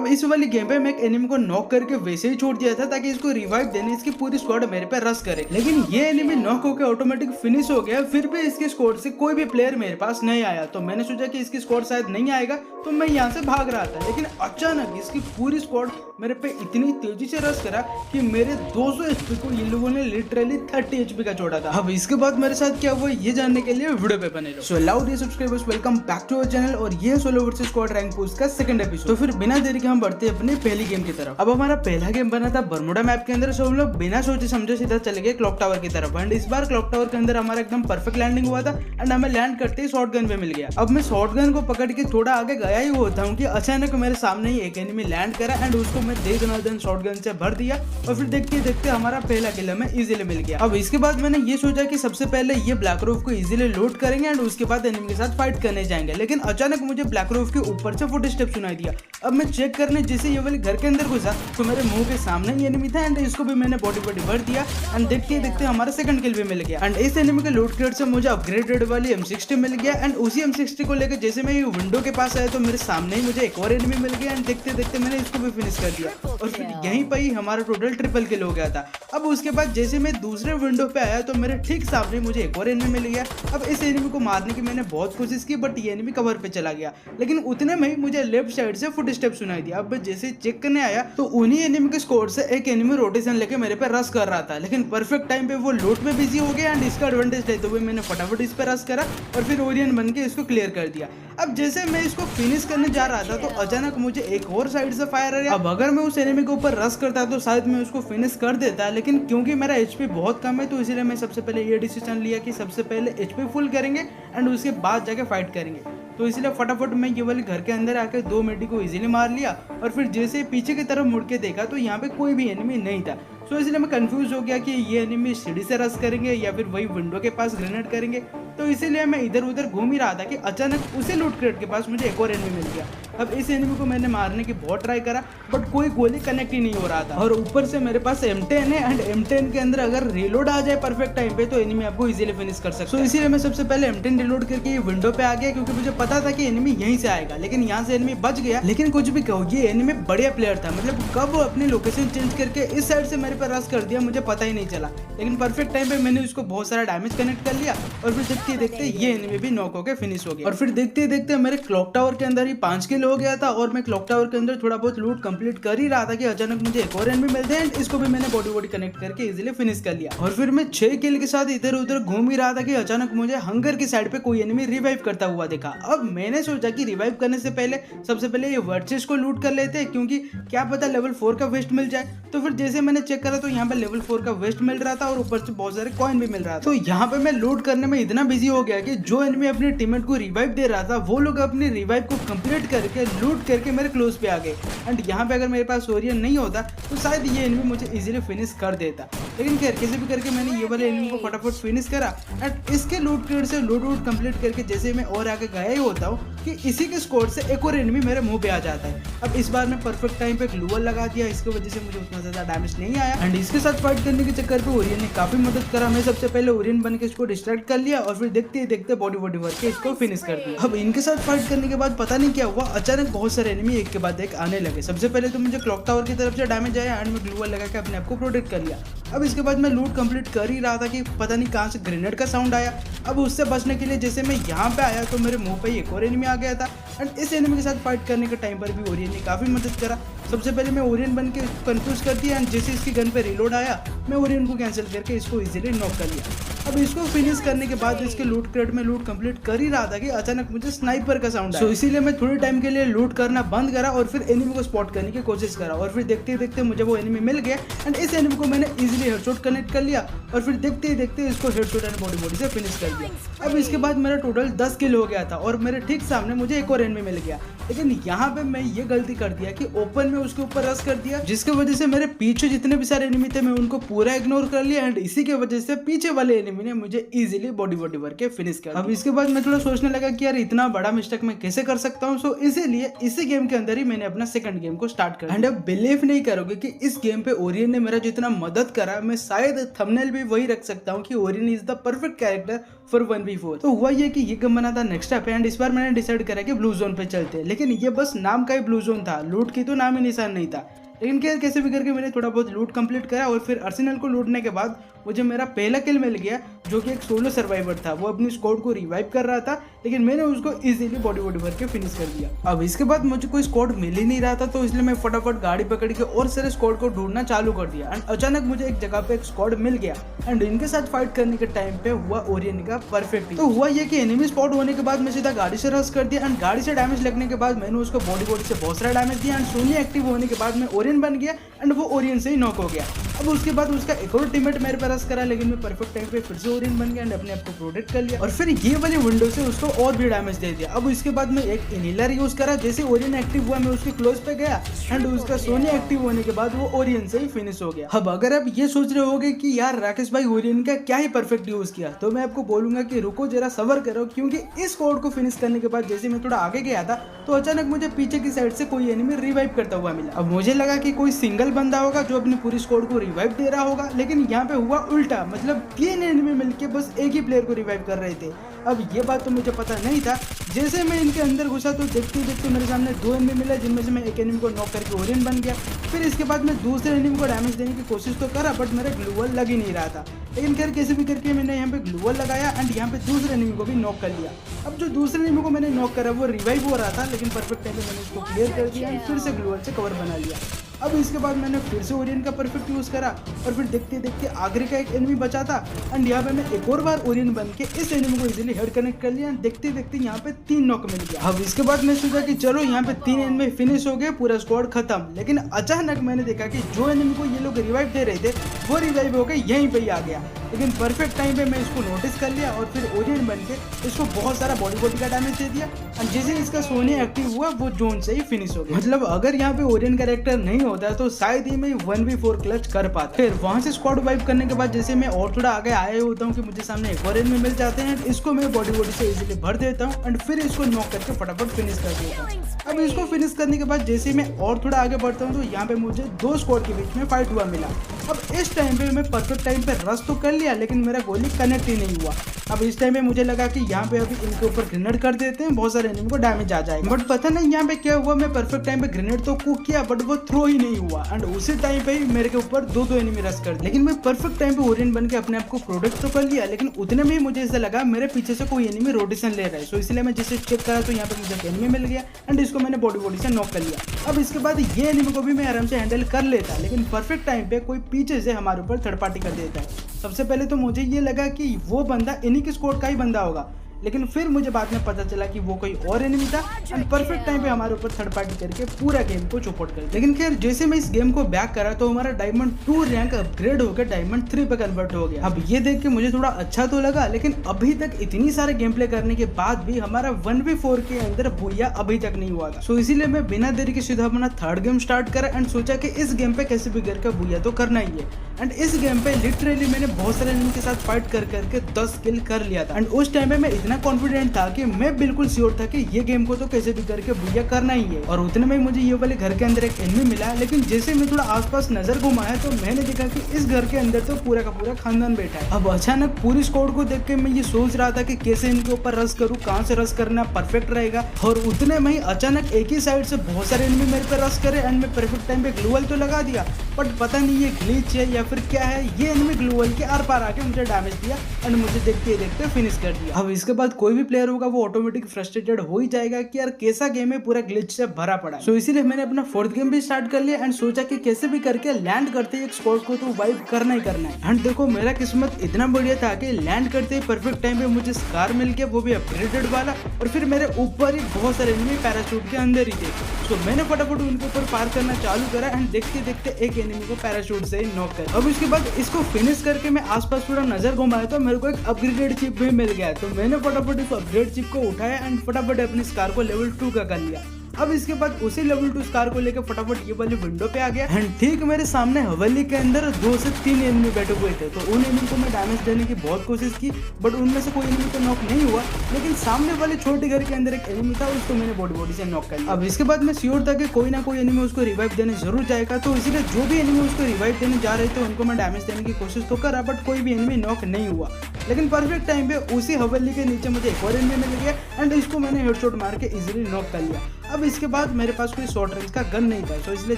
अब इस वाली गेम पे मैं एक एनिमी को नॉक करके वैसे ही छोड़ दिया था ताकि इसको रिवाइव देने इसकी पूरी स्क्वाड मेरे पे रश करे, लेकिन ये एनिमी नॉक होकर ऑटोमेटिक फिनिश हो गया। फिर भी इसकी स्क्वाड से कोई भी प्लेयर मेरे पास नहीं आया, तो मैंने सोचा कि इसकी स्क्वाड शायद नहीं आएगा, तो मैं यहाँ से भाग रहा था। लेकिन अचानक इसकी पूरी स्क्वाड मेरे पे इतनी तेजी से रश करा कि मेरे 200 एचपी को ये लोगों ने लिटरली 30 एचपी का छोड़ा था। अब इसके बाद मेरे साथ क्या हुआ ये जानने के लिए वीडियो पे बने रहो। सो लाउड ये subscribers, welcome back to our channel और ये solo versus squad rank push का सेकंड एपिसोड। तो फिर बिना देरी के हम बढ़ते हैं अपनी पहली गेम की तरफ। अब हमारा पहला गेम बना था बरमुडा मैप के अंदर, सो हम लोग बिना सोचे समझे सीधा चले गए क्लॉक टावर की तरफ। एंड इस बार क्लॉक टावर के अंदर हमारा एकदम परफेक्ट लैंडिंग हुआ था एंड हमें लैंड करते ही शॉटगन पे मिल गया। अब मैं शॉटगन को पकड़ के थोड़ा आगे गया ही होता हूँ कि अचानक मेरे सामने ही एक एनिमी लैंड करा एंड उसको मैं दे शॉटगन से भर दिया और फिर देखते देखते हमारा पहला किल हमें इजीली मिल गया। अब इसके बाद मैंने ये सोचा कि सबसे पहले ये ब्लैक रूफ को इजीली लूट करेंगे एंड उसके बाद एनिमी के साथ फाइट करने जाएंगे। लेकिन अचानक मुझे ब्लैक रूफ के ऊपर से फुट स्टेप सुनाई दिया। अब मैं चेक करने जैसे ये वाले घर के अंदर घुसा तो मेरे मुंह के सामने ही एनिमी था एंड इसको भी मैंने बॉडी भर दिया एंड देखते देखते हमारा सेकंड किल भी मिल गया। एंड इस एनिमी के लूट क्रेट से मुझे अपग्रेडेड वाली M60 मिल गया एंड उसी M60 को लेकर जैसे मैं ये विंडो के पास आया तो मेरे सामने ही मुझे एक और एनिमी मिल गया एंड देखते देखते मैंने इसको भी फिनिश कर दिया और फिर यहीं पर ही हमारा टोटल ट्रिपल किल हो गया था। अब उसके बाद जैसे मैं दूसरे विंडो पे आया तो मेरे ठीक सामने मुझे एक और एनिमी मिल गया। अब इस एनिमी को मारने की मैंने बहुत कोशिश की बट ये एनिमी कवर पे चला गया, लेकिन उतने में ही मुझे लेफ्ट साइड से फुट स्टेप सुनाई दिया। अब जैसे चेक करने आया तो उन्हीं एनिमी के स्क्वाड से एक एनिमी रोटेशन लेके मेरे पे रश कर रहा था, लेकिन परफेक्ट टाइम पे वो लूट में बिजी हो गया एंड इसका एडवांटेज लेते हुए मैंने फटाफट इस पे रश करा और फिर ओरियन बन के इसको क्लियर कर दिया। अब जैसे मैं इसको फिनिश करने जा रहा था तो अचानक मुझे एक और साइड से फायर आया। अब अगर मैं उस एनिमी के ऊपर रश करता तो शायद मैं उसको फिनिश कर देता, लेकिन क्योंकि मेरा एचपी बहुत कम है तो इसलिए मैं सबसे पहले ये डिसीजन लिया कि सबसे पहले एचपी फुल करेंगे एंड उसके बाद जाके फाइट करेंगे। तो इसलिए फटाफट मैं ये वाले घर के अंदर आकर 2 मेडी को इजीली मार लिया और फिर जैसे पीछे की तरफ मुड़ के देखा तो यहाँ पे कोई भी एनिमी नहीं था। सो इसलिए मैं कंफ्यूज हो गया कि ये एनिमी सीढ़ी से रश करेंगे या फिर वही विंडो के पास ग्रेनेड करेंगे। तो इसीलिए मैं इधर उधर घूम ही रहा था कि अचानक उसी लूट क्रेट के पास मुझे एक और एनिमी मिल गया। अब इस एनिमी को मैंने मारने की बहुत ट्राई करा बट कोई गोली कनेक्ट ही नहीं हो रहा था और ऊपर से मेरे पास M10 है एंड M10 के अंदर अगर रिलोड आ जाए परफेक्ट टाइम पे तो एनिमी आपको इजीली फिनिश कर सकता है। तो इसीलिए मैं सबसे पहले M10 रिलोड करके ये विंडो पे आ गया क्योंकि मुझे पता था कि एनिमी यहीं से आएगा, लेकिन यहाँ से एनिमी बच गया। लेकिन कुछ भी कहो ये एनिमी बढ़िया प्लेयर था, मतलब कब अपनी लोकेशन चेंज करके इस साइड से मेरे पर रश कर दिया मुझे पता ही नहीं चला, लेकिन परफेक्ट टाइम पे मैंने उसको बहुत सारा डैमेज कनेक्ट कर लिया और फिर देखते देखते ये एनिमी भी नॉक होकर फिनिश हो गया। और फिर देखते देखते मेरे क्लॉक टावर के अंदर ही 5 किल हो गया था और मैं क्लॉक टावर के अंदर थोड़ा बहुत लूट कंप्लीट कर ही रहा था कि अचानक मुझे एक और एनिमी मिलते हैं, इसको भी मैंने बॉडी कनेक्ट करके इजीली फिनिश कर लिया। और फिर मैं 6 किल के साथ इधर उधर घूम ही रहा था कि अचानक मुझे हंगर की साइड पे कोई एनिमी रिवाइव करता हुआ देखा। अब मैंने सोचा कि रिवाइव करने से पहले सबसे पहले ये वर्सेस को लूट कर लेते हैं क्योंकि क्या पता लेवल 4 का वेस्ट मिल जाए। तो फिर जैसे मैंने चेक करा तो यहाँ पे लेवल 4 का वेस्ट मिल रहा था और ऊपर से बहुत सारे कॉइन भी मिल रहा था। तो यहाँ पे मैं लूट करने में इतना बिजी हो गया कि जो एनिमी अपने टीममेट को रिवाइव दे रहा था वो लोग अपनी रिवाइव को कंप्लीट करके लूट करके मेरे क्लोज पे आ गए। एंड यहाँ पे अगर मेरे पास ओरियन नहीं होता तो शायद ये एनिमी मुझे इजीली फिनिश कर देता, लेकिन खैर कैसे भी करके मैंने ये वाले एनिमी को फटाफट फिनिश करा एंड इसके लूट क्रेट से लूट कंप्लीट करके जैसे मैं और आगे गया ही होता हूँ कि इसी के स्कोर से एक और एनिमी मेरे मुंह पे आ जाता है। अब इस बार मैं परफेक्ट टाइम पे ग्लूवल लगा दिया, इसकी वजह से मुझे उतना ज्यादा डैमेज नहीं आया एंड इसके साथ फाइट करने के चक्कर पे ओरियन ने काफी मदद करा। मैं सबसे पहले ओरियन बन के इसको डिस्ट्रैक्ट कर लिया और फिर देखते देखते बॉडी भर के इसको फिनिश कर दिया। अब इनके साथ फाइट करने के बाद पता नहीं क्या हुआ, अचानक बहुत सारे एनिमी एक के बाद एक आने लगे। सबसे पहले तो मुझे क्लॉक टावर की तरफ से डैमेज आया एंड मैं ग्लूवल लगा के अपने आप को प्रोटेक्ट कर लिया। अब इसके बाद मैं लूट कंप्लीट कर ही रहा था कि पता नहीं कहाँ से ग्रेनेड का साउंड आया। अब उससे बचने के लिए जैसे मैं यहाँ पे आया तो मेरे मुंह पे एक और एनिमी आ गया था एंड इस एनिमी के साथ फाइट करने के टाइम पर भी ओरियन ने काफी मदद करा। सबसे पहले मैं ओरियन बन के कंफ्यूज कर दिया एंड जैसे इसकी गन पे रिलोड आया मैं ओरियन को कैंसिल करके इसको इजीली नॉक कर लिया। अब इसको फिनिश करने के बाद इसके लूट क्रेट में लूट कंप्लीट कर ही रहा था कि अचानक मुझे स्नाइपर का साउंड आया। इसीलिए मैं थोड़े टाइम के लिए लूट करना बंद करा और फिर एनिमी को स्पॉट करने की कोशिश करा और फिर देखते देखते मुझे वो एनिमी मिल गया एंड इस एनिमी को मैंने इजीली हेडशॉट कनेक्ट कर लिया और फिर देखते देखते इसको हेडशॉट एंड बॉडी से फिनिश कर दिया। अब इसके बाद मेरा टोटल 10 किल हो गया था और मेरे ठीक सामने मुझे एक और एनिमी मिल गया, लेकिन यहाँ पे मैं ये गलती कर दिया कि ओपन में उसके ऊपर रश कर दिया जिसकी वजह से मेरे पीछे जितने भी सारे एनिमी थे मैं उनको पूरा इग्नोर कर लिया एंड इसी की वजह से पीछे वाले एनिमी ने मुझे इजीली बॉडी भर के फिनिश कर। अब इसके बाद मैं थोड़ा सोचने लगा कि यार इतना बड़ा मिस्टेक मैं कैसे कर सकता हूँ। सो इसीलिए इसी गेम के अंदर ही मैंने अपना सेकंड गेम को स्टार्ट कर। एंड अब बिलीव नहीं करोगे कि इस गेम पे ओरियन ने मेरा जितना मदद करा, मैं शायद थंबनेल भी वही रख सकता हूँ कि Orion is the perfect character for 1v4। तो हुआ ये कि ये गेम बना था नेक्स्ट पे, एंड इस बार मैंने डिसाइड करा कि ब्लू जोन पे चलते हैं। लेकिन ये बस नाम का ही ब्लू जोन था, लूट की तो नाम ही निशान नहीं था। लेकिन क्या कैसे भी करके मैंने थोड़ा बहुत लूट कंप्लीट करा, और फिर अर्सेनल को लूटने के बाद मुझे मेरा पहला किल मिल गया, जो कि एक सोलो सर्वाइवर था। वो अपनी स्क्वाड को रिवाइव कर रहा था, लेकिन मैंने उसको इजीली बॉडी भर के फिनिश कर दिया। अब इसके बाद मुझे कोई स्क्वाड मिल ही नहीं रहा था, तो इसलिए मैं फटाफट गाड़ी पकड़ के और सारे स्क्वाड को ढूंढना चालू कर दिया। एंड अचानक मुझे एक जगह पे एक स्क्वाड मिल गया, एंड इनके साथ फाइट करने के टाइम पे हुआ ओरियन का परफेक्ट। तो हुआ ये कि एनिमी स्पॉट होने के बाद मैं सीधा गाड़ी से रश कर दिया, एंड गाड़ी से डैमेज लगने के बाद मैंने उसको बॉडी से बहुत सारा डैमेज दिया। एंड सोनी एक्टिव होने के बाद मैं ओरियन बन गया, एंड वो ओरियन से ही नॉक हो गया। अब उसके बाद उसका एक और टीममेट मेरे पर रश करा, लेकिन मैं परफेक्ट टाइम पे फिर से ओरियन बन गया एंड अपने आप को प्रोटेक्ट कर लिया, और फिर ये वाली विंडो से उसको और भी डैमेज दे दिया। अब इसके बाद मैं एक इनहेलर यूज करा, जैसे ओरियन एक्टिव हुआ मैं उसके क्लोज पे गया, एंड उसका सोनी एक्टिव होने के बाद वो ओरियन से ही फिनिश हो गया। अब अगर आप ये सोच रहे होगे कि यार राकेश भाई ओरियन का क्या ही परफेक्ट यूज किया, तो मैं आपको बोलूंगा कि रुको जरा सबर करो, क्योंकि इस कोड को फिनिश करने के बाद जैसे मैं थोड़ा आगे गया था, तो अचानक मुझे पीछे की साइड से कोई एनिमी रिवाइव करता हुआ मिला। अब मुझे लगा कि कोई सिंगल बंदा होगा जो अपनी पूरी स्क्वाड को रिवाइव दे रहा होगा, लेकिन यहाँ पे हुआ उल्टा, मतलब 3 एनिमी मिलके बस एक ही प्लेयर को रिवाइव कर रहे थे। अब ये बात तो मुझे पता नहीं था। जैसे मैं इनके अंदर घुसा तो देखते देखते मेरे सामने 2 एनिमी मिले, जिनमें से मैं एक एनिमी को नॉक करके ओरियन बन गया। फिर इसके बाद मैं दूसरे एनिमी को डैमेज देने की कोशिश तो करा, बट मेरा ग्लूवल लग ही नहीं रहा था। लेकिन खैर कैसे भी करके मैंने यहाँ पे ग्लूवल लगाया, एंड यहाँ पे दूसरे एनिमी को भी नॉक कर लिया। अब जो दूसरे एनिमी को मैंने नॉक करा वो रिवाइव हो रहा था, लेकिन परफेक्ट टाइम पे मैंने उसको क्लियर कर दिया एंड फिर से ग्लूवल से कवर बना लिया। अब इसके बाद मैंने फिर से ओरियन का परफेक्ट यूज करा, और फिर देखते देखते आखिरी का एक एनिमी बचा था, एंड यहाँ पे मैं एक और बार ओरियन बन के इस एनिमी को इजीली हेड कनेक्ट कर लिया। देखते देखते यहाँ पे 3 नॉक मिल गया। अब इसके बाद मैं सोचा कि चलो यहाँ पे 3 एनिमी फिनिश हो गए, पूरा स्क्वाड खत्म। लेकिन अचानक मैंने देखा कि जो एनिमी को ये लोग रिवाइव दे रहे थे वो रिवाइव होकर यहीं पे ही आ गया। लेकिन परफेक्ट टाइम पे मैं इसको नोटिस कर लिया, और फिर ओरियन बन के इसको बहुत सारा बॉडी का डैमेज दे दिया, और जैसे इसका सोनी एक्टिव हुआ वो जोन से ही फिनिश हो गया। मतलब अगर यहाँ पे ओरियन कैरेक्टर नहीं होता तो शायद ही मैं 1v4 क्लच कर पाता। फिर वहां से स्क्वाड वाइप करने के बाद जैसे मैं और थोड़ा आगे आया होता हूँ कि मुझे सामने एक और एनिमी मिल जाते हैं, इसको मैं बॉडी से इजीली भर देता हूँ, एंड फिर इसको नॉक करके फटाफट फिनिश कर देता हूँ। अब इसको फिनिश करने के बाद जैसे मैं और थोड़ा आगे बढ़ता हूँ तो यहाँ पे मुझे 2 स्क्वाड के बीच में फाइट हुआ मिला। अब इस टाइम पे मैं परफेक्ट टाइम पे रश तो कर लिया, लेकिन मेरा गोली कनेक्ट ही नहीं हुआ। अब इस टाइम पे मुझे लगा कि यहाँ पे अभी इनके ऊपर ग्रेनेड कर देते हैं, बहुत सारे एनिमी को डैमेज आ जाएगा। बट पता नहीं यहाँ पे क्या हुआ, मैं परफेक्ट टाइम पे ग्रेनेड तो कुक किया, बट वो थ्रो ही नहीं हुआ, एंड उसी टाइम पे ही मेरे के ऊपर 2 एनिमी रश कर दिए। लेकिन मैं परफेक्ट टाइम पे ओरियन बन के अपने आप को प्रोटेक्ट तो कर लिया, लेकिन उतने में ही मुझे ऐसा लगा मेरे पीछे से कोई एनिमी रोटेशन ले रहा है। सो इसलिए मैं जैसे चेक करा तो यहाँ पे मुझे एनिमी मिल गया, एंड इसको मैंने बॉडी से नॉक कर लिया। अब इसके बाद ये एनिमी को भी मैं आराम से हैंडल कर लेता, लेकिन परफेक्ट टाइम पे कोई पीछे से हमारे ऊपर थर्ड पार्टी कर देता है। सबसे पहले तो मुझे ये लगा कि वो बंदा इन्हीं के स्क्वाड का ही बंदा होगा, लेकिन फिर मुझे बाद में पता चला कि वो कोई और एनिमी था, एंड परफेक्ट टाइम पे हमारे ऊपर थर्ड पार्टी करके पूरा गेम को चौपट कर। लेकिन खैर जैसे मैं इस गेम को बैक करा तो हमारा डायमंड 2 रैंक अपग्रेड होकर डायमंड 3 पे कन्वर्ट हो गया। अब ये देख के मुझे थोड़ा अच्छा तो लगा, लेकिन अभी तक इतनी सारे गेम प्ले करने के बाद भी हमारा 1v4 के अंदर बुया अभी तक नहीं हुआ था। सो इसीलिए मैं बिना देरी के सीधा अपना थर्ड गेम स्टार्ट करा, एंड सोचा कि इस गेम पे कैसे भी करके बुया तो करना ही है। एंड इस गेम पे लिटरली मैंने बहुत सारे एनिमी के साथ फाइट कर करके 10 किल कर लिया था, एंड उस टाइम पे मैं इतना कॉन्फिडेंट था कि मैं बिल्कुल श्योर था कि ये गेम को तो कैसे भी करके बुया करना ही है। और उतने में मुझे ये वाले घर के अंदर एक एनिमी मिला, लेकिन जैसे मैं थोड़ा आसपास नजर घुमाया तो मैंने देखा कि इस घर के अंदर तो पूरा का पूरा खानदान बैठा है। अब अचानक पूरी स्क्वाड को देख के मैं ये सोच रहा था कि कैसे इनके ऊपर रश करूँ, कहाँ से रश करना परफेक्ट रहेगा, और उतने में ही अचानक एक ही साइड से बहुत सारे एनिमी मेरे पे रश करे, एंड मैं परफेक्ट टाइम पे ग्लूवल तो लगा दिया, बट पता नहीं ये ग्लिच है या फिर क्या है, ये एनिमी ग्लूवल के आर पार आके मुझे डैमेज दिया, एंड मुझे देखते देखते फिनिश कर दिया। अब इसके बाद कोई भी प्लेयर होगा वो ऑटोमेटिक फ्रस्ट्रेटेड हो ही जाएगा कि यार कैसा गेम है, पूरा ग्लिच से भरा पड़ा है। सो इसीलिए मैंने अपना 4th गेम भी स्टार्ट कर लिया, एंड सोचा कि कैसे भी करके लैंड करते ही एक स्क्वाड को तो वाइप करना ही करना है। एंड देखो मेरा किस्मत इतना बढ़िया था कि लैंड करते ही परफेक्ट टाइम पे मुझे स्कार मिल गया, वो भी अपग्रेडेड वाला, और फिर मेरे ऊपर ही बहुत सारे एनिमी पैराशूट के अंदर ही थे। सो मैंने फटाफट उनके ऊपर फायर करना चालू करा, एंड देखते देखते एक एनिमी को पैराशूट से ही नॉक कर। अब इसके बाद इसको फिनिश करके मैं आसपास थोड़ा नजर घुमाया तो मेरे को एक अपग्रेडेड चिप भी मिल गया, तो मैंने फटाफट इस अपग्रेड चिप को उठाया एंड फटाफट अपनी स्कार को लेवल 2 का कर लिया। अब इसके बाद उसी लेवल 2 स्कार को लेकर फटाफट ये वाली विंडो पे आ गया एंड ठीक मेरे सामने हवेली के अंदर 2 से 3 एनिमी बैठे हुए थे। तो उन एनिमी को मैं डैमेज देने की बहुत कोशिश की बट उनमें से कोई एनिमी तो नॉक नहीं हुआ, लेकिन सामने वाले छोटे घर के अंदर एक एनिमी था, उसको मैंने बॉडी से नॉक कर लिया। अब इसके बाद मैं श्योर था कि कोई ना कोई एनिमी उसको रिवाइव देने जरूर जाएगा, तो इसलिए जो भी एनिमी उसको रिवाइव देने जा रहे थे उनको मैं डैमेज देने की कोशिश तो करा बट कोई भी एनिमी नॉक नहीं हुआ। लेकिन परफेक्ट टाइम पे उसी हवेली के नीचे मुझे एक और एनिमी मिल गया एंड इसको मैंने हेडशॉट मार के इजीली नॉक कर लिया। अब इसके बाद मेरे पास कोई शॉर्ट रेंज का गन नहीं था, तो इसलिए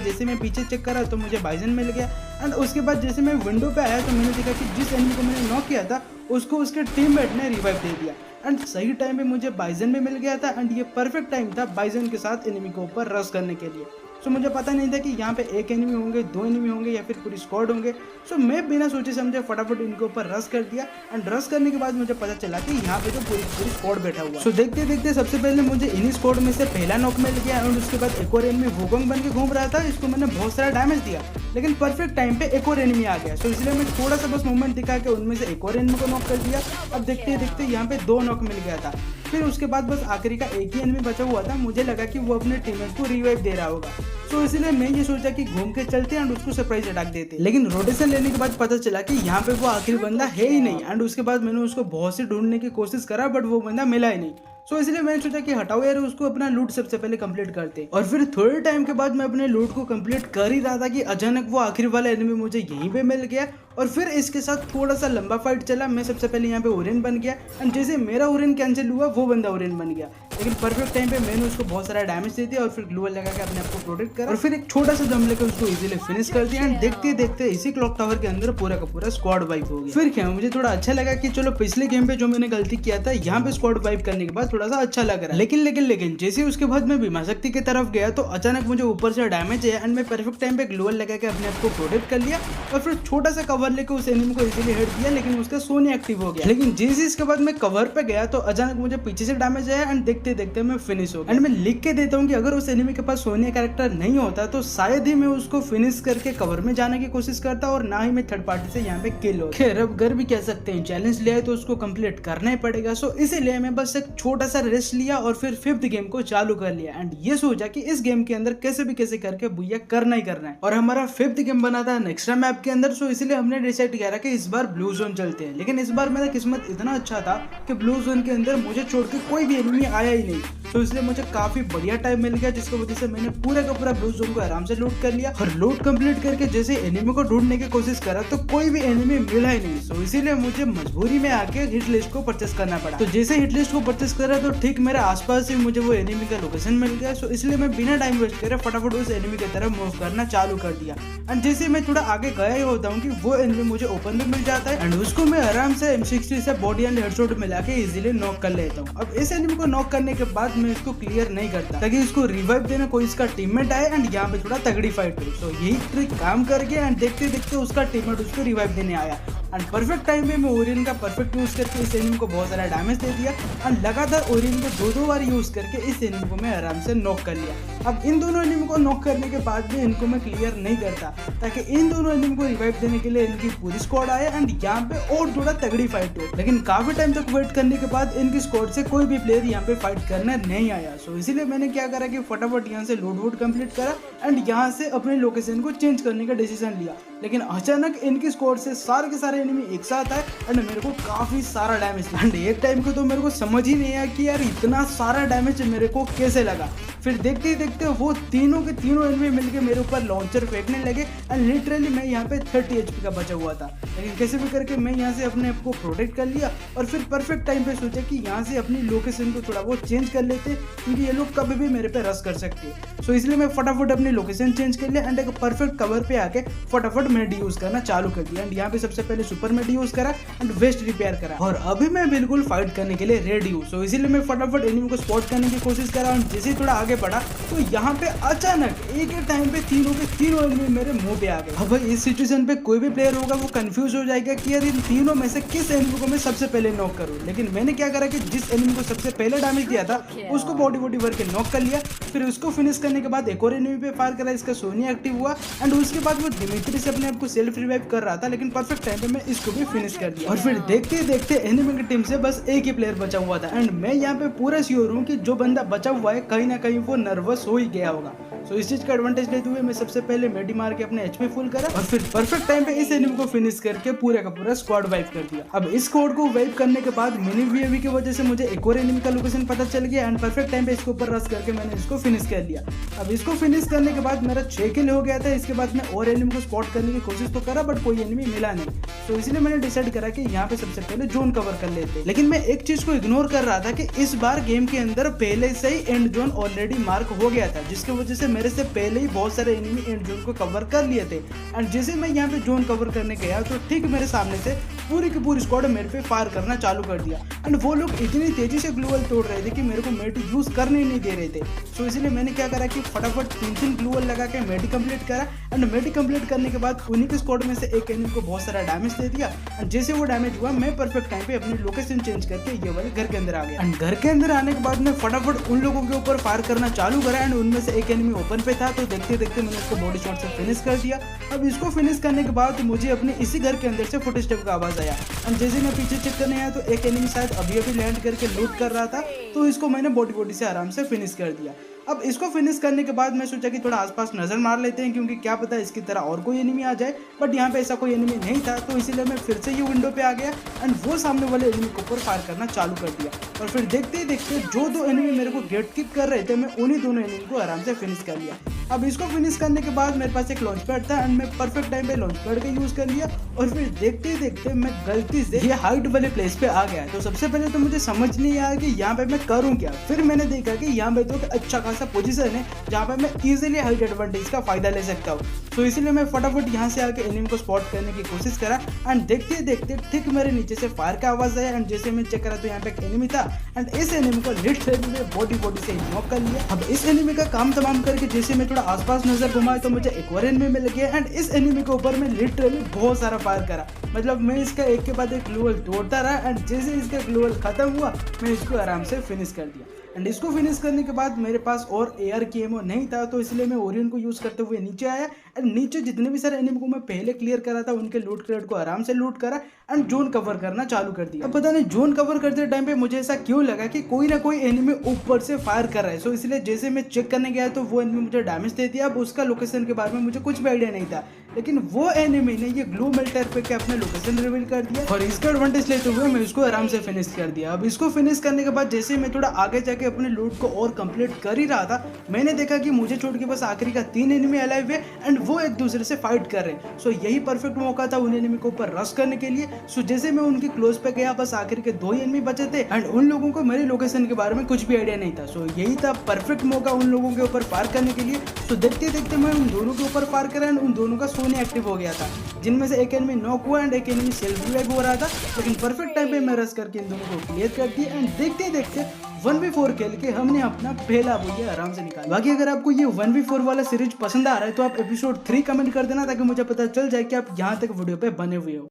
जैसे मैं पीछे चेक करा तो मुझे बाइजन मिल गया एंड उसके बाद जैसे मैं विंडो पे आया तो मैंने देखा कि जिस एनिमी को मैंने नॉक किया था उसको उसके टीममेट ने रिवाइव दे दिया एंड सही टाइम पे मुझे बाइजन भी मिल गया था एंड ये परफेक्ट टाइम था बाइजन के साथ एनिमी के ऊपर रश करने के लिए। सो मुझे पता नहीं था कि यहाँ पे एक एनिमी होंगे, 2 एनिमी होंगे या फिर पूरी स्क्वाड होंगे। सो मैं बिना सोचे समझे फटाफट इनके ऊपर रश कर दिया एंड रश करने के बाद मुझे पता चला कि यहाँ पे तो पूरी स्क्वाड बैठा हुआ। सो देखते देखते सबसे पहले मुझे इन्हीं स्क्वाड में से पहला नॉक मिल गया एंड उसके बाद एक और एनिमी वुकोंग बन के घूम रहा था, इसको मैंने बहुत सारा डैमेज दिया लेकिन परफेक्ट टाइम पे एक और एनिमी आ गया। सो इसलिए मैं थोड़ा सा बस मूवमेंट दिखा के उनमें से एक और एनिमी को नॉक कर दिया। अब देखते देखते यहाँ पे 2 नॉक मिल गया था। फिर उसके बाद बस आखिरी का एक ही एनिमी बचा हुआ था, मुझे लगा कि वो अपने टीममेट को रिवाइव दे रहा होगा। तो इसलिए मैं ये सोचा कि घूम के चलते एंड उसको सरप्राइज अटैक देते, लेकिन रोटेशन लेने के बाद पता चला कि यहाँ पे वो आखिरी बंदा है ही नहीं एंड उसके बाद मैंने उसको बहुत सी ढूंढने की कोशिश करा बट वो बंदा मिला ही नहीं। सो इसलिए मैंने सोचा कि हटाओ यार, उसको अपना लूट सबसे पहले कंप्लीट करते। और फिर थोड़े टाइम के बाद मैं अपने लूट को कंप्लीट कर ही रहा था कि अचानक वो आखिरी वाला एनिमी मुझे यहीं पे मिल गया और फिर इसके साथ थोड़ा सा लंबा फाइट चला। मैं सबसे पहले यहाँ पे ओरेन बन गया एंड जैसे मेरा ओरेन कैंसिल हुआ वो बंदा ओरेन बन गया, लेकिन परफेक्ट टाइम पे मैंने उसको बहुत सारा डैमेज दे दिया और फिर ग्लू लगा के अपने आप को प्रोटेक्ट करा और फिर एक छोटा सा दम लेकर उसको इजीली फिनिश कर दिया एंड देखते देखते इसी क्लॉक टावर के अंदर पूरा का पूरा स्क्वाड वाइप हो गया। फिर क्या मुझे थोड़ा अच्छा लगा कि चलो पिछले गेम पे जो मैंने गलती किया था यहाँ पे स्क्वाड वाइप करने के बाद थोड़ा सा अच्छा लग रहा है। लेकिन जैसे उसके बाद मैं बीमा शक्ति की तरफ गया तो अचानक मुझे ऊपर से डैमेज है एंड मैं परफेक्ट टाइम पे ग्लोअल लगा के अपने आप को प्रोटेक्ट कर लिया और फिर छोटा सा कवर लेकर उस एनिमी को इजीली हिट दिया, लेकिन उसका सोनी एक्टिव हो गया। लेकिन जैसे इसके बाद मैं कवर पे गया तो अचानक मुझे पीछे से डैमेज आया एंड देखते देखते मैं फिनिश हो गया। एंड मैं लिख के देता हूँ कि अगर उस एनिमी के पास सोनी कैरेक्टर नहीं होता तो शायद ही मैं उसको फिनिश करके कवर में जाने की कोशिश करता और ना ही मैं थर्ड पार्टी से यहाँ पे किल हो। खैर अब घर भी कह सकते हैं, चैलेंज लिया है तो उसको कंप्लीट करना ही पड़ेगा। सो इसीलिए मैं बस एक छोटा सा रेस्ट लिया और फिर 5th गेम को चालू कर लिया एंड ये सोचा कि इस गेम के अंदर कैसे भी कैसे करके बुया करना ही करना है। और हमारा 5th गेम बना था नेक्स्ट्रा मैप के अंदर। सो इसलिए हमने डिसाइड किया कि इस बार ब्लू जोन चलते हैं, लेकिन इस बार मेरा किस्मत इतना अच्छा था कि ब्लू जोन के अंदर मुझे छोड़ के कोई भी एनिमी आया ही नहीं। तो इसलिए मुझे काफी बढ़िया टाइम मिल गया, जिसकी वजह से मैंने पूरा का पूरा ब्लू जोन को आराम से लूट कर लिया और लूट कंप्लीट करके जैसे एनिमी को ढूंढने की कोशिश करा तो कोई भी एनिमी मिला ही नहीं। सो इसीलिए मुझे मजबूरी में आके हिट लिस्ट को परचेस करना पड़ा। तो जैसे हिट लिस्ट को परचेस करा तो ठीक मेरे आसपास ही मुझे वो एनिमी का लोकेशन मिल गया। सो इसलिए मैं बिना टाइम वेस्ट करे फटाफट उस एनिमी की तरफ मूव करना चालू कर दिया एंड जैसे मैं थोड़ा आगे गया ही होता हूँ कि वो एनिमी मुझे ओपन में मिल जाता है एंड उसको मैं आराम से M60 से बॉडी एंड हेडशॉट मिला के इजीली नॉक कर लेता हूँ। अब इस एनिमी को नॉक करने के बाद मैं इसको क्लियर नहीं करता ताकि इसको रिवाइव देने कोई इसका टीममेट आए एंड यहाँ पे थोड़ा तगड़ी फाइट हो। सो यही ट्रिक काम करके एंड देखते देखते उसका टीममेट उसको रिवाइव देने आया एंड परफेक्ट टाइम पे मैं ओरियन का परफेक्ट यूज करके इस एनिमी को बहुत सारा डैमेज दे दिया एंड लगातार ओरियन को 2 बार यूज करके इस एनिमी को मैं आराम से नॉक कर लिया। अब इन दोनों एनिमी को नॉक करने के बाद भी इनको मैं क्लियर नहीं करता ताकि इन दोनों एनिमी को रिवाइव देने के लिए इनकी पूरी स्क्वाड आए एंड यहाँ पे और थोड़ा तगड़ी फाइट हो। लेकिन काफी टाइम तक वेट करने के बाद इनकी स्क्वाड से कोई भी प्लेयर यहाँ पे फाइट करने नहीं आया। सो इसीलिए मैंने क्या करा कि फटाफट यहाँ से लूट वूट कंप्लीट करा एंड यहाँ से अपने लोकेशन को चेंज करने का डिसीजन लिया। लेकिन अचानक इनकी स्क्वाड से सारे के सारे एनिमी एक साथ आए एंड मेरे को काफी सारा डैमेज एंड एक टाइम को तो मेरे को समझ ही नहीं आया कि यार इतना सारा डैमेज मेरे को कैसे लगा। फिर देखते ही देखते वो तीनों के तीनों एनिमी मिलके मेरे ऊपर लॉन्चर फेंकने लगे एंड लिटरली मैं यहाँ पे 30 HP का बचा हुआ था, लेकिन कैसे भी करके मैं यहाँ से अपने आप को प्रोटेक्ट कर लिया और फिर परफेक्ट टाइम पे सोचा कि यहाँ से अपनी लोकेशन को थोड़ा बहुत चेंज कर लेते क्योंकि ये लोग कभी भी मेरे पे रश कर सकते हैं। सो इसलिए मैं फटाफट अपनी लोकेशन चेंज कर लिया एंड एक परफेक्ट कवर पे आके फटाफट मेड यूज करना चालू कर दिया एंड यहाँ पे सबसे पहले सुपर मेड यूज करा एंड वेस्ट रिपेयर करा और अभी मैं बिल्कुल फाइट करने के लिए रेडी हूँ। सो इसीलिए मैं फटाफट एनिमी को स्पॉट करने की कोशिश करा और जैसे ही थोड़ा आगे बढ़ा तो यहाँ पे अचानक एक ही टाइम पे तीनों के तीनों एनिमी मेरे मुंह पे आ गए। अब भाई इस सिचुएशन पे कोई भी प्लेयर होगा वो कंफ्यूज हो जाएगा कि यार इन तीनों में से किस एनिमी को मैं सबसे पहले नॉक करूं। लेकिन मैंने क्या करा कि जिस एनिमी को सबसे पहले डैमेज दिया था उसको बॉडी भर के नॉक कर लिया। फिर उसको फिनिश करने के बाद एक और एनिमी पे फायर करा, इसका सोनी एक्टिव हुआ एंड उसके बाद वो दिमित्री से अपने आप को सेल्फ रिवाइव कर रहा था, लेकिन परफेक्ट टाइम पे मैं इसको भी फिनिश कर दिया। और फिर देखते देखते एनिमी की टीम से बस एक ही प्लेयर बचा हुआ था एंड मैं यहाँ पे पूरा श्योर हूँ कि जो बंदा बचा हुआ है कहीं ना कहीं वो नर्वस हो ही गया होगा। सो इस चीज का एडवांटेज लेते हुए मैं सबसे पहले मेडी मार के अपने एचपी फुल करा और फिर परफेक्ट टाइम पे इस एनिमी को फिनिश करके पूरा का पूरा स्क्वाड वाइप कर दिया। अब इस स्क्वाड को वाइप करने के बाद मिनी वीएवी की वजह से मुझे एक और एनिमी का लोकेशन पता चल गया एंड परफेक्ट टाइम पे इसके ऊपर रश करके मैंने इसको फिनिश कर लिया। अब इसको फिनिश करने के बाद मेरा 6 किल हो गया था। इसके बाद मैं और एनिमी को स्पॉट करने की कोशिश तो करा बट कोई एनिमी मिला नहीं। तो इसलिए मैंने डिसाइड करा कि यहाँ पे सबसे पहले जोन कवर कर लेते। लेकिन मैं एक चीज को इग्नोर कर रहा था कि इस बार गेम के अंदर पहले से ही एंड जोन ऑलरेडी मार्क हो गया था, जिसकी वजह से मेरे से पहले ही बहुत सारे एनिमी एंड जोन को कवर कर लिए थे। एंड जैसे मैं यहाँ पे जोन कवर करने गया तो ठीक मेरे सामने से पूरी की पूरी स्क्वाड मेरे पे फायर करना चालू कर दिया। एंड वो लोग इतनी तेजी से ग्लूवल तोड़ रहे थे कि मेरे को मेडी यूज करने ही नहीं दे रहे थे। सो इसलिए मैंने क्या करा कि फटाफट 3 ग्लूवल लगा के मेडी कंप्लीट करा। एंड मेडी कंप्लीट करने के बाद उन्हीं के स्क्वाड में से एक एनिमी को बहुत सारा डैमेज दे दिया। एंड जैसे वो डैमेज हुआ मैं परफेक्ट टाइम पे अपनी लोकेशन चेंज करके ये वाले घर के अंदर आ गया। एंड घर के अंदर आने के बाद मैं फटाफट उन लोगों के ऊपर फायर करना चालू करा। एंड उनमें से एक एनिमी ओपन पे था, तो देखते देखते मैंने उसको बॉडी शॉट से फिनिश कर दिया। अब इसको फिनिश करने के बाद मुझे अपने इसी घर के अंदर से फुटस्टेप का आवाज आया। एंड जैसे मैं पीछे चेक करने आया तो एक एनिमी शायद अभी अभी लैंड करके लूट कर रहा था, तो इसको मैंने बॉडी से आराम से फिनिश कर दिया। अब इसको फिनिश करने के बाद मैं सोचा कि थोड़ा आसपास नजर मार लेते हैं, क्योंकि क्या पता इसकी तरह और कोई एनिमी आ जाए। बट यहाँ पे ऐसा कोई एनिमी नहीं था, तो इसीलिए मैं फिर से ये विंडो पे आ गया एंड वो सामने वाले एनिमी के ऊपर फायर करना चालू कर दिया। और फिर देखते ही देखते जो दो एनिमी मेरे को गेट किक कर रहे थे, मैं उन्हीं दोनों एनिमी को आराम से फिनिश कर लिया। अब इसको फिनिश करने के बाद मेरे पास एक लॉन्च पैड था एंड मैं परफेक्ट टाइम पे लॉन्च पैड का यूज कर लिया। और फिर देखते ही देखते मैं गलती से ये हाइट वाले प्लेस पे आ गया। तो सबसे पहले तो मुझे समझ नहीं आया कि यहाँ पे मैं करूँ क्या। फिर मैंने देखा कि यहाँ पे तो अच्छा खासा पोजीशन है जहाँ पे मैं इजीली हाइट एडवांटेज का फायदा ले सकता हूँ। तो इसीलिए मैं फटाफट यहाँ से आके एनिमी को स्पॉट करने की कोशिश करा। एंड देखते देखते ठीक मेरे नीचे से फायर का आवाज आया। एंड जैसे मैं चेक करा तो यहाँ पे एक एनिमी था एंड इस एनिमी को लिटरली में बॉडी से नॉक कर लिया। अब इस एनिमी का काम तमाम करके जैसे मैं थोड़ा आसपास नजर घुमाया तो मुझे एक और एनिमी मिल गया। एंड इस एनिमी के ऊपर मैं लिटरली बहुत सारा फायर करा, मतलब मैं इसका एक के बाद एक ग्लूवल तोड़ता रहा। एंड जैसे इसका ग्लूवल खत्म हुआ मैं इसको आराम से फिनिश कर दिया। एंड इसको फिनिश करने के बाद मेरे पास और एयर की एमो नहीं था, तो इसलिए मैं ओरियन को यूज करते हुए नीचे आया। एंड नीचे जितने भी सारे एनिमी को मैं पहले क्लियर करा था उनके लूट क्रेट को आराम से लूट करा एंड जोन कवर करना चालू कर दिया। अब पता नहीं जोन कवर करते टाइम पे मुझे ऐसा क्यों लगा कि कोई ना कोई एनिमी ऊपर से फायर कर रहा है। सो इसलिए जैसे मैं चेक करने गया तो वो एनिमी मुझे डैमेज दे दिया। अब उसका लोकेशन के बारे में मुझे कुछ भी आइडिया नहीं था, लेकिन वो एनिमी ने ये ग्लू मेल्टर पे के अपना लोकेशन रिवील कर दिया और इसका एडवांटेज लेते हुए मैं इसको आराम से फिनिश कर दिया। अब इसको फिनिश करने के बाद जैसे मैं थोड़ा आगे जाके अपने लूट को और कंप्लीट कर ही रहा था, मैंने देखा कि मुझे छोड़ के बस आखिरी का 3 एनिमी अलाइव है एंड वो एक दूसरे से फाइट कर रहे हैं। सो यही परफेक्ट मौका था उन एनिमी के ऊपर रश करने के लिए। सो जैसे मैं उनके क्लोज पे गया, बस आखिर के 2 एनिमी बचे थे एंड उन लोगों को मेरे लोकेशन के बारे में कुछ भी आइडिया नहीं था। सो यही था परफेक्ट मौका उन लोगों के ऊपर फायर करने के लिए। सो देखते देखते मैं उन दोनों के ऊपर फायर करा एंड उन दोनों का सोने एक्टिव हो गया था, जिनमें से एक एनिमी नॉक हुआ एंड एक एनिमी सेल्फ रिवाइव हो रहा था। लेकिन परफेक्ट टाइम पे मैं रश करके इन दोनों को क्लियर कर दिया एंड देखते देखते 1v4 खेल के हमने अपना पहला बुलिया आराम से निकाला। बाकी अगर आपको ये 1v4 वाला सीरीज पसंद आ रहा है तो आप एपिसोड 3 कमेंट कर देना, ताकि मुझे पता चल जाए कि आप यहाँ तक वीडियो पे बने हुए हो।